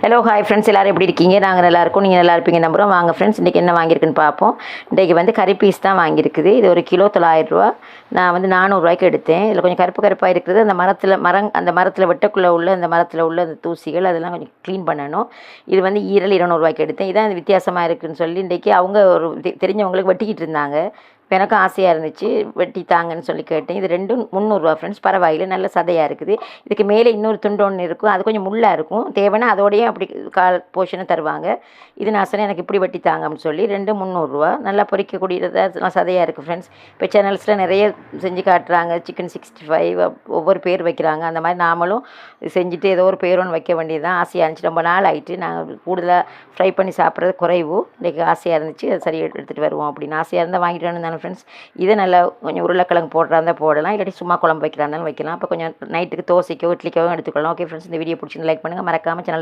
Hello hi friends, எல்லோரும் எப்படி இருக்கீங்க? நாங்கள் நல்லா இருக்கோம், நீங்கள் நல்லா இருப்பீங்க நம்புகிறோம். வாங்க ஃப்ரெண்ட்ஸ், இன்றைக்கி என்ன வாங்கியிருக்குன்னு பார்ப்போம். இன்றைக்கி வந்து கறி பீஸ் தான் வாங்கியிருக்குது. இது ஒரு கிலோ 900 ரூபா. நான் வந்து 400 ரூபாய்க்கு எடுத்தேன். இதில் கொஞ்சம் கருப்பு கருப்பாக இருக்குது. அந்த மரத்தில் வெட்டக்குள்ளே உள்ள அந்த மரத்தில் உள்ள அந்த தூசிகள் அதெல்லாம் கொஞ்சம் க்ளீன் பண்ணணும். இது வந்து ஈரல் 200 ரூபாய்க்கு எடுத்தேன். இதான் இது வித்தியாசமாக இருக்குதுன்னு சொல்லி இன்றைக்கி அவங்க ஒரு தெரிஞ்சவங்களுக்கு வெட்டிக்கிட்டு இருந்தாங்க. இப்போ எனக்கும் ஆசையாக இருந்துச்சு, வெட்டி தாங்கன்னு சொல்லி கேட்டேன். இது ரெண்டும் 300 ரூபா ஃப்ரெண்ட்ஸ், பரவாயில்லை, நல்ல சதையாக இருக்குது. இதுக்கு மேலே இன்னொரு துண்டு ஒன்று இருக்கும், அது கொஞ்சம் முள்ளாக இருக்கும். தேவைன்னா அதோடையே அப்படி கால் போர்ஷனை தருவாங்க. இது நான் சொன்னேன், எனக்கு இப்படி வெட்டி தாங்க அப்படின்னு சொல்லி. ரெண்டும் 300 ரூபா. நல்லா பொரிக்கக்கூடியதாக சதையாக இருக்குது ஃப்ரெண்ட்ஸ். இப்போ சேனல்ஸில் நிறைய செஞ்சு காட்டுறாங்க. சிக்கன் 65 ஒவ்வொரு பேர் வைக்கிறாங்க. அந்த மாதிரி நாமளும் செஞ்சுட்டு ஏதோ ஒரு பேர் ஒன்று வைக்க வேண்டியது தான். ஆசையாக இருந்துச்சு, ரொம்ப நாள் ஆகிட்டு. நாங்கள் கூடுதலாக ஃப்ரை பண்ணி சாப்பிட்றது குறைவு. இன்றைக்கி ஆசையாக இருந்துச்சு, அது சரி எடுத்துகிட்டு வருவோம் அப்படின்னு. ஆசையாக இருந்தால் வாங்கிட்டு வந்து ஃப்ரெண்ட்ஸ். இதை நல்லா கொஞ்சம் உருளைக்கிழங்கு போடுறா இருந்தால் போடலாம், இல்லாட்டி சும்மா குழம்பு வைக்கிறா இருந்தாலும் வைக்கலாம். அப்போ கொஞ்சம் நைட்டுக்கு தோசைக்கோ இட்லிக்கோ எடுத்துக்கலாம். ஓகே ஃப்ரெண்ட்ஸ், இந்த வீடியோ பிடிச்சிருந்து லைக் பண்ணுங்கள், மறக்காமல் சேனல்